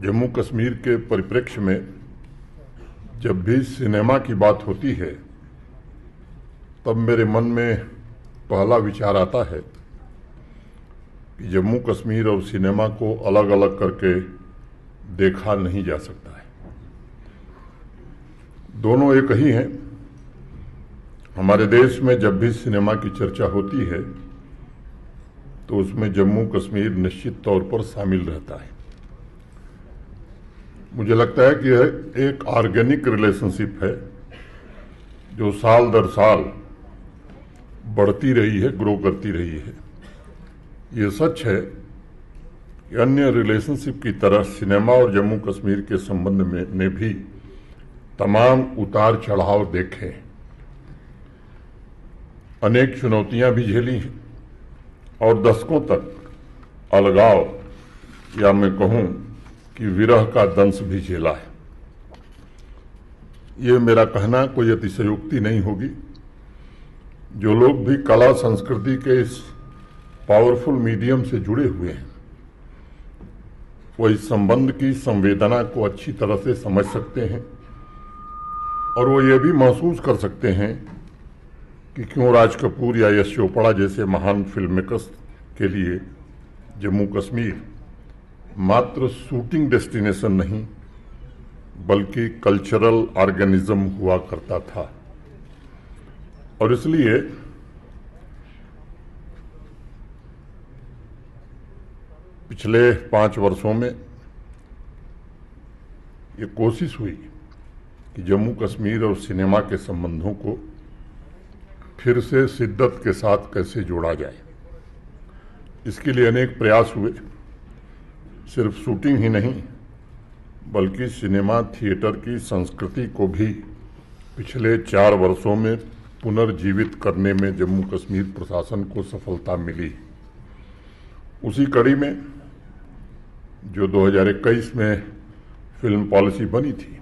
जम्मू कश्मीर के परिप्रेक्ष्य में जब भी सिनेमा की बात होती है तब मेरे मन में पहला विचार आता है कि जम्मू कश्मीर और सिनेमा को अलग अलग करके देखा नहीं जा सकता है। दोनों एक ही हैं। हमारे देश में जब भी सिनेमा की चर्चा होती है तो उसमें जम्मू कश्मीर निश्चित तौर पर शामिल रहता है। मुझे लगता है कि यह एक ऑर्गेनिक रिलेशनशिप है जो साल दर साल बढ़ती रही है, ग्रो करती रही है। ये सच है कि अन्य रिलेशनशिप की तरह सिनेमा और जम्मू कश्मीर के संबंध में ने भी तमाम उतार चढ़ाव देखे, अनेक चुनौतियां भी झेली हैं और दशकों तक अलगाव या मैं कहूं कि विरह का दंश भी झेला है। ये मेरा कहना कोई अतिशयोक्ति नहीं होगी। जो लोग भी कला संस्कृति के इस पावरफुल मीडियम से जुड़े हुए हैं वो इस संबंध की संवेदना को अच्छी तरह से समझ सकते हैं और वो ये भी महसूस कर सकते हैं कि क्यों राज कपूर या यश चोपड़ा जैसे महान फिल्म मेकर्स के लिए जम्मू कश्मीर मात्र शूटिंग डेस्टिनेशन नहीं बल्कि कल्चरल ऑर्गेनिज्म हुआ करता था। और इसलिए पिछले 5 वर्षों में ये कोशिश हुई कि जम्मू कश्मीर और सिनेमा के संबंधों को फिर से शिद्दत के साथ कैसे जोड़ा जाए। इसके लिए अनेक प्रयास हुए। सिर्फ शूटिंग ही नहीं बल्कि सिनेमा थिएटर की संस्कृति को भी पिछले 4 वर्षों में पुनर्जीवित करने में जम्मू कश्मीर प्रशासन को सफलता मिली। उसी कड़ी में जो 2021 में फिल्म पॉलिसी बनी थी,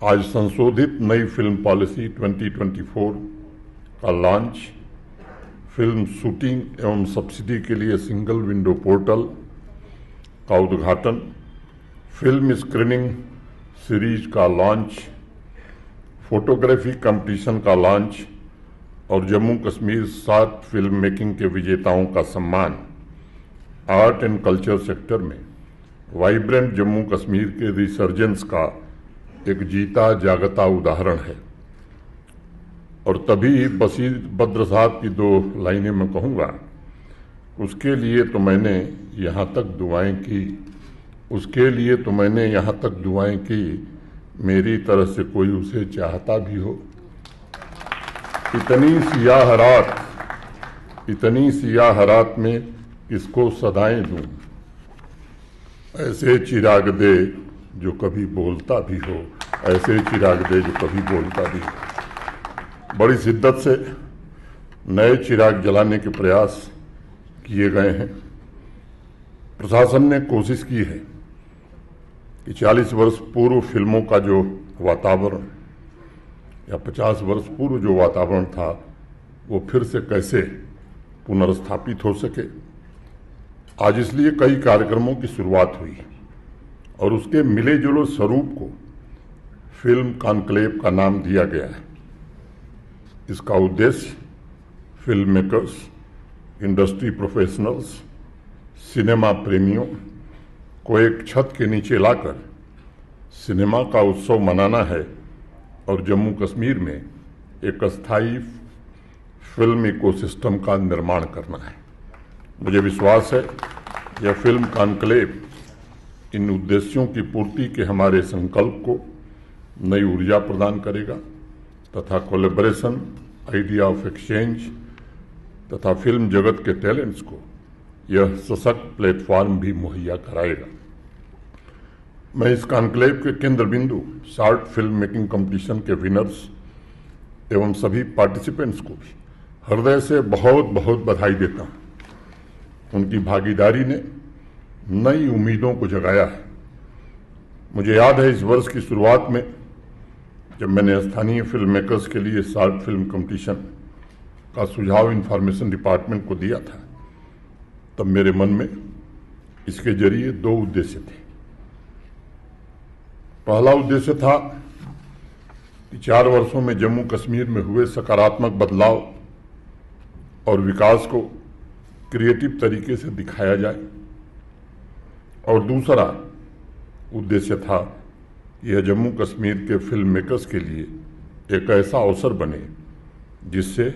आज संशोधित नई फिल्म पॉलिसी 2024 का लॉन्च, फिल्म शूटिंग एवं सब्सिडी के लिए सिंगल विंडो पोर्टल का उद्घाटन, फिल्म स्क्रीनिंग सीरीज का लॉन्च, फोटोग्राफी कंपटीशन का लॉन्च और Jammu Kashmir short film making के विजेताओं का सम्मान आर्ट एंड कल्चर सेक्टर में वाइब्रेंट जम्मू कश्मीर के रिसर्जेंस का एक जीता जागता उदाहरण है। और तभी बशीर बद्र साहब की 2 लाइनें मैं कहूँगा, उसके लिए तो मैंने यहाँ तक दुआएं की, उसके लिए तो मैंने यहाँ तक दुआएं की, मेरी तरह से कोई उसे चाहता भी हो। इतनी सियाह रात में किसको सदाएं दूं, ऐसे चिराग दे जो कभी बोलता भी हो, ऐसे चिराग दे जो कभी बोलता भी हो। बड़ी शिद्दत से नए चिराग जलाने के प्रयास किए गए हैं। प्रशासन ने कोशिश की है कि 40 वर्ष पूर्व फिल्मों का जो वातावरण या 50 वर्ष पूर्व जो वातावरण था वो फिर से कैसे पुनर्स्थापित हो सके। आज इसलिए कई कार्यक्रमों की शुरुआत हुई और उसके मिले जुले स्वरूप को फिल्म कॉन्क्लेव का नाम दिया गया है। इसका उद्देश्य film makers, industry professionals, cinema प्रेमियों को एक छत के नीचे लाकर सिनेमा का उत्सव मनाना है और जम्मू कश्मीर में एक अस्थायी फिल्म इकोसिस्टम का निर्माण करना है। मुझे विश्वास है यह फिल्म कॉन्क्लेव इन उद्देश्यों की पूर्ति के हमारे संकल्प को नई ऊर्जा प्रदान करेगा तथा कोलैबोरेशन, आइडिया ऑफ एक्सचेंज तथा फिल्म जगत के टैलेंट्स को यह सशक्त प्लेटफॉर्म भी मुहैया कराएगा। मैं इस कॉन्क्लेव के केंद्र बिंदु शॉर्ट फिल्म मेकिंग कंपटीशन के विनर्स एवं सभी पार्टिसिपेंट्स को भी हृदय से बहुत बहुत बधाई देता हूँ। उनकी भागीदारी ने नई उम्मीदों को जगाया है। मुझे याद है इस वर्ष की शुरुआत में जब मैंने स्थानीय फिल्म मेकर्स के लिए शॉर्ट फिल्म कंपटीशन का सुझाव इंफॉर्मेशन डिपार्टमेंट को दिया था, तब मेरे मन में इसके जरिए दो उद्देश्य थे। पहला उद्देश्य था कि 4 वर्षों में जम्मू कश्मीर में हुए सकारात्मक बदलाव और विकास को क्रिएटिव तरीके से दिखाया जाए, और दूसरा उद्देश्य था कि यह जम्मू कश्मीर के फिल्म मेकर्स के लिए एक ऐसा अवसर बने जिससे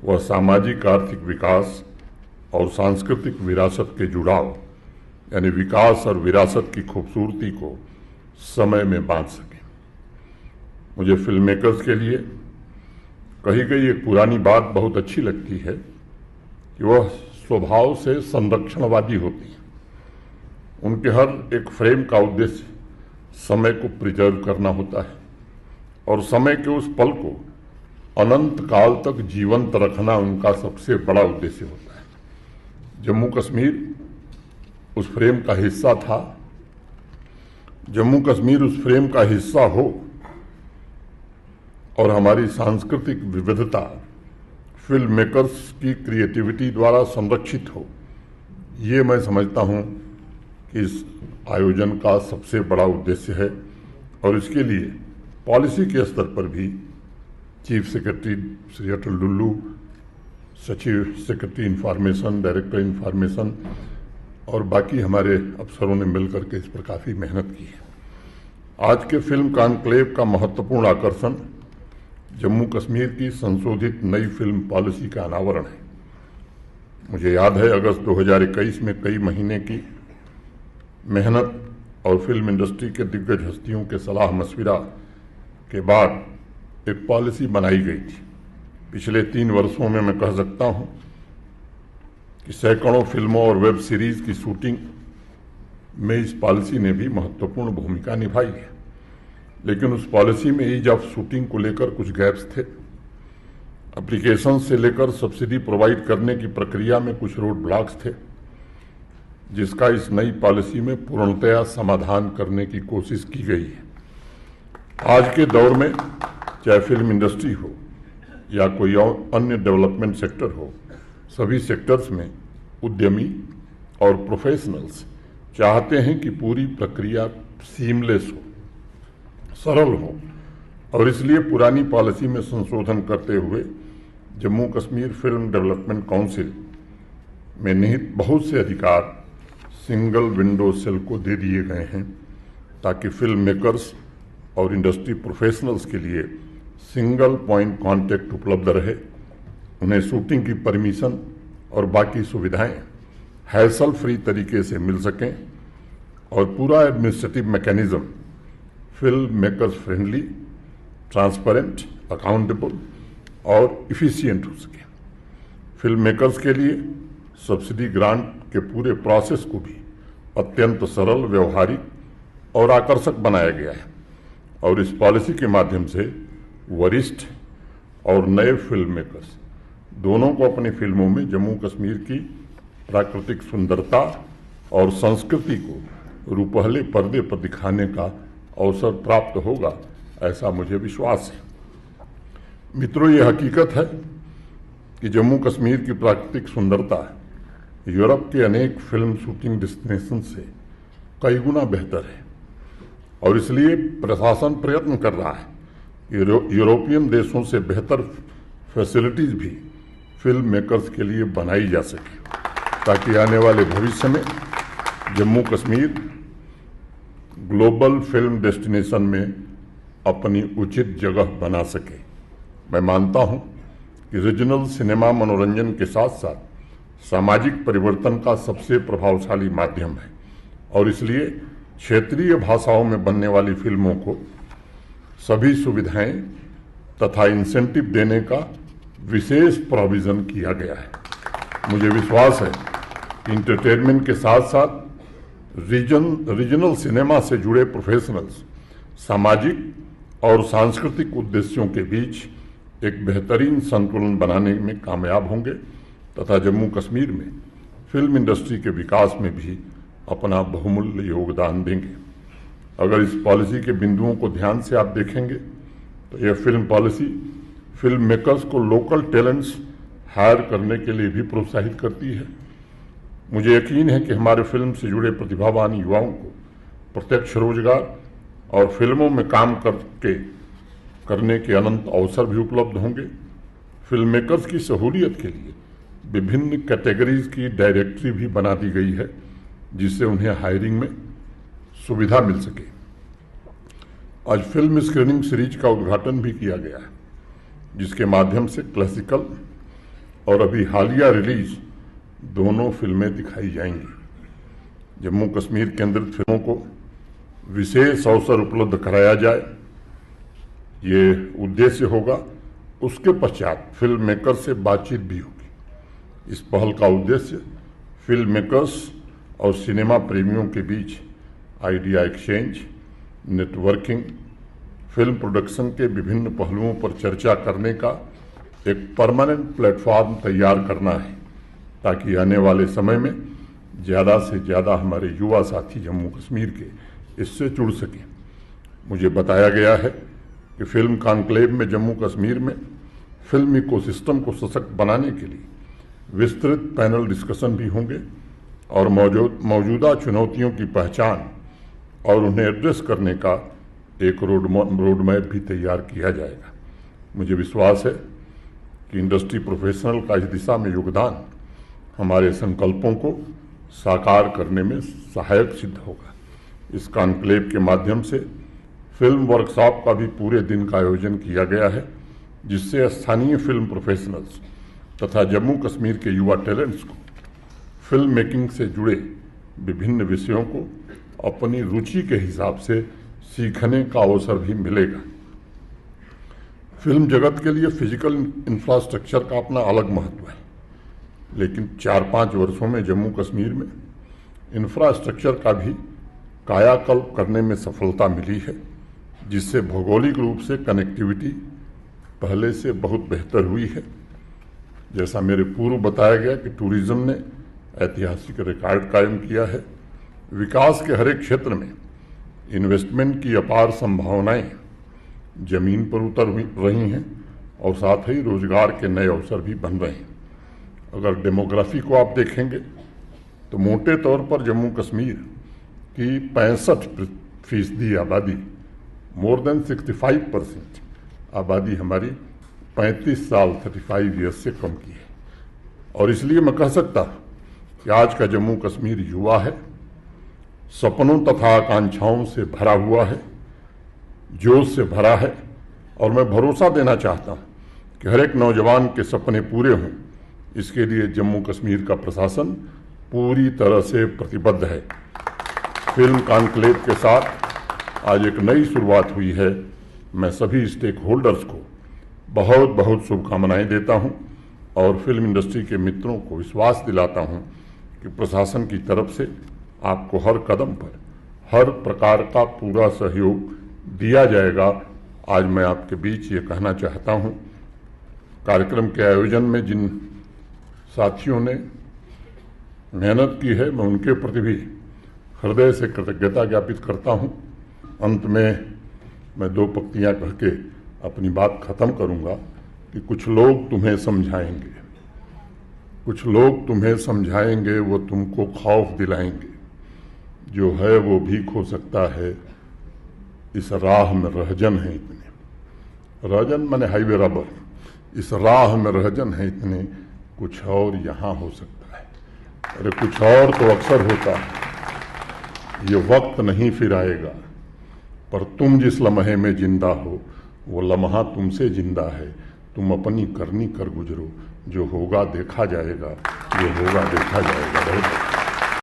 वह सामाजिक आर्थिक विकास और सांस्कृतिक विरासत के जुड़ाव यानी विकास और विरासत की खूबसूरती को समय में बांध सके। मुझे फिल्म मेकर्स के लिए कही गई एक पुरानी बात बहुत अच्छी लगती है कि वह स्वभाव से संरक्षणवादी होती हैं। उनके हर एक फ्रेम का उद्देश्य समय को प्रिजर्व करना होता है और समय के उस पल को अनंत काल तक जीवंत रखना उनका सबसे बड़ा उद्देश्य होता है। जम्मू कश्मीर उस फ्रेम का हिस्सा था। जम्मू कश्मीर उस फ्रेम का हिस्सा हो और हमारी सांस्कृतिक विविधता फिल्म मेकर्स की क्रिएटिविटी द्वारा संरक्षित हो, ये मैं समझता हूँ कि इस आयोजन का सबसे बड़ा उद्देश्य है। और इसके लिए पॉलिसी के स्तर पर भी चीफ सेक्रेटरी श्री अटल डुल्लू, सचिव सेक्रेटरी इंफॉर्मेशन, डायरेक्टर इंफॉर्मेशन और बाकी हमारे अफसरों ने मिलकर के इस पर काफ़ी मेहनत की है। आज के फिल्म कॉन्क्लेव का महत्वपूर्ण आकर्षण जम्मू कश्मीर की संशोधित नई फिल्म पॉलिसी का अनावरण है। मुझे याद है अगस्त 2021 में कई महीने की मेहनत और फिल्म इंडस्ट्री के दिग्गज हस्तियों के सलाह मशविरा के बाद एक पॉलिसी बनाई गई थी। पिछले 3 वर्षों में मैं कह सकता हूं कि सैकड़ों फिल्मों और वेब सीरीज की शूटिंग में इस पॉलिसी ने भी महत्वपूर्ण भूमिका निभाई है। लेकिन उस पॉलिसी में ईज ऑफ शूटिंग को लेकर कुछ गैप्स थे। एप्लीकेशन से लेकर सब्सिडी प्रोवाइड करने की प्रक्रिया में कुछ रोड ब्लॉक्स थे, जिसका इस नई पॉलिसी में पूर्णतया समाधान करने की कोशिश की गई है। आज के दौर में चाहे फिल्म इंडस्ट्री हो या कोई और अन्य डेवलपमेंट सेक्टर हो, सभी सेक्टर्स में उद्यमी और प्रोफेशनल्स चाहते हैं कि पूरी प्रक्रिया सीमलेस हो, सरल हो, और इसलिए पुरानी पॉलिसी में संशोधन करते हुए Jammu Kashmir film development council में निहित बहुत से अधिकार सिंगल विंडो सेल को दे दिए गए हैं, ताकि फिल्म मेकर्स और इंडस्ट्री प्रोफेशनल्स के लिए सिंगल पॉइंट कांटेक्ट उपलब्ध रहे। उन्हें शूटिंग की परमिशन और बाकी सुविधाएं हैसल फ्री तरीके से मिल सकें और पूरा administrative mechanism film makers friendly, transparent, accountable और इफिशिएंट हो सके। फिल्म मेकर्स के लिए सब्सिडी ग्रांट के पूरे प्रोसेस को भी अत्यंत सरल, व्यवहारिक और आकर्षक बनाया गया है और इस पॉलिसी के माध्यम से वरिष्ठ और नए फिल्म मेकर्स दोनों को अपनी फिल्मों में जम्मू कश्मीर की प्राकृतिक सुंदरता और संस्कृति को रूपहले पर्दे पर दिखाने का अवसर प्राप्त होगा, ऐसा मुझे विश्वास है। मित्रों, ये हकीकत है कि जम्मू कश्मीर की प्राकृतिक सुंदरता यूरोप के अनेक फिल्म शूटिंग डेस्टिनेशन से कई गुना बेहतर है और इसलिए प्रशासन प्रयत्न कर रहा है कि यूरोपियन देशों से बेहतर फैसिलिटीज भी फिल्म मेकर्स के लिए बनाई जा सके, ताकि आने वाले भविष्य में Jammu Kashmir global film destination में अपनी उचित जगह बना सके। मैं मानता हूं कि रीजनल सिनेमा मनोरंजन के साथ साथ सामाजिक परिवर्तन का सबसे प्रभावशाली माध्यम है और इसलिए क्षेत्रीय भाषाओं में बनने वाली फिल्मों को सभी सुविधाएं तथा इंसेंटिव देने का विशेष प्रोविजन किया गया है। मुझे विश्वास है कि इंटरटेनमेंट के साथ साथ रीजनल सिनेमा से जुड़े प्रोफेशनल्स सामाजिक और सांस्कृतिक उद्देश्यों के बीच एक बेहतरीन संतुलन बनाने में कामयाब होंगे तथा जम्मू कश्मीर में फिल्म इंडस्ट्री के विकास में भी अपना बहुमूल्य योगदान देंगे। अगर इस पॉलिसी के बिंदुओं को ध्यान से आप देखेंगे तो यह फिल्म पॉलिसी फिल्म मेकर्स को लोकल टैलेंट्स हायर करने के लिए भी प्रोत्साहित करती है मुझे यकीन है कि हमारे फिल्म से जुड़े प्रतिभावान युवाओं को प्रत्यक्ष रोजगार और फिल्मों में काम करने के अनंत अवसर भी उपलब्ध होंगे। फिल्म मेकर्स की सहूलियत के लिए विभिन्न कैटेगरीज की डायरेक्टरी भी बना दी गई है, जिससे उन्हें हायरिंग में सुविधा मिल सके। आज फिल्म स्क्रीनिंग सीरीज का उद्घाटन भी किया गया है, जिसके माध्यम से क्लासिकल और अभी हालिया रिलीज दोनों फिल्में दिखाई जाएंगी। जम्मू कश्मीर केंद्रित फिल्मों को विशेष अवसर उपलब्ध कराया जाए, ये उद्देश्य होगा। उसके पश्चात फिल्म मेकर से बातचीत भी होगी। इस पहल का उद्देश्य फिल्म मेकर्स और सिनेमा प्रेमियों के बीच idea exchange, networking, film production के विभिन्न पहलुओं पर चर्चा करने का एक परमानेंट प्लेटफॉर्म तैयार करना है, ताकि आने वाले समय में ज़्यादा से ज़्यादा हमारे युवा साथी जम्मू कश्मीर के इससे जुड़ सकें। मुझे बताया गया है कि फिल्म कॉन्क्लेव में जम्मू कश्मीर में फिल्म इकोसिस्टम को सशक्त बनाने के लिए विस्तृत पैनल डिस्कशन भी होंगे और मौजूदा चुनौतियों की पहचान और उन्हें एड्रेस करने का एक रोड मैप भी तैयार किया जाएगा। मुझे विश्वास है कि इंडस्ट्री प्रोफेशनल का इस दिशा में योगदान हमारे संकल्पों को साकार करने में सहायक सिद्ध होगा। इस कॉन्क्लेव के माध्यम से फिल्म वर्कशॉप का भी पूरे दिन का आयोजन किया गया है, जिससे स्थानीय फिल्म प्रोफेशनल्स तथा जम्मू कश्मीर के युवा टैलेंट्स को फिल्म मेकिंग से जुड़े विभिन्न विषयों को अपनी रुचि के हिसाब से सीखने का अवसर भी मिलेगा। फिल्म जगत के लिए फिजिकल इंफ्रास्ट्रक्चर का अपना अलग महत्व है, लेकिन 4-5 वर्षों में जम्मू कश्मीर में इंफ्रास्ट्रक्चर का भी कायाकल्प करने में सफलता मिली है, जिससे भौगोलिक रूप से कनेक्टिविटी पहले से बहुत बेहतर हुई है। जैसा मेरे पूर्व बताया गया कि टूरिज्म ने ऐतिहासिक रिकॉर्ड कायम किया है। विकास के हर एक क्षेत्र में इन्वेस्टमेंट की अपार संभावनाएं जमीन पर उतर रही हैं और साथ ही रोजगार के नए अवसर भी बन रहे हैं। अगर डेमोग्राफी को आप देखेंगे तो मोटे तौर पर जम्मू कश्मीर की 65% आबादी, मोर देन 65% आबादी हमारी 35 साल 35 ईयर्स से कम की है। और इसलिए मैं कह सकता कि आज का जम्मू कश्मीर युवा है, सपनों तथा आकांक्षाओं से भरा हुआ है, जोश से भरा है। और मैं भरोसा देना चाहता हूं कि हर एक नौजवान के सपने पूरे हों, इसके लिए जम्मू कश्मीर का प्रशासन पूरी तरह से प्रतिबद्ध है। फिल्म कॉन्क्लेव के साथ आज एक नई शुरुआत हुई है। मैं सभी स्टेक होल्डर्स को बहुत बहुत शुभकामनाएं देता हूं और फिल्म इंडस्ट्री के मित्रों को विश्वास दिलाता हूं कि प्रशासन की तरफ से आपको हर कदम पर हर प्रकार का पूरा सहयोग दिया जाएगा। आज मैं आपके बीच ये कहना चाहता हूं, कार्यक्रम के आयोजन में जिन साथियों ने मेहनत की है, मैं उनके प्रति भी हृदय से कृतज्ञता ज्ञापित करता हूं। अंत में मैं 2 पंक्तियां कह के अपनी बात खत्म करूंगा कि कुछ लोग तुम्हें समझाएंगे, कुछ लोग तुम्हें समझाएंगे, वो तुमको खौफ दिलाएंगे, जो है वो भीख हो सकता है, इस राह में रहजन है इतने। रहजन माने हाईवे रबर। इस राह में रहजन है इतने, कुछ और यहाँ हो सकता है। अरे कुछ और तो अक्सर होता है, ये वक्त नहीं फिर आएगा, पर तुम जिस लम्हे में जिंदा हो वो लम्हा तुमसे जिंदा है। तुम अपनी करनी कर गुजरो, जो होगा देखा जाएगा, जो होगा देखा जाएगा। बहुत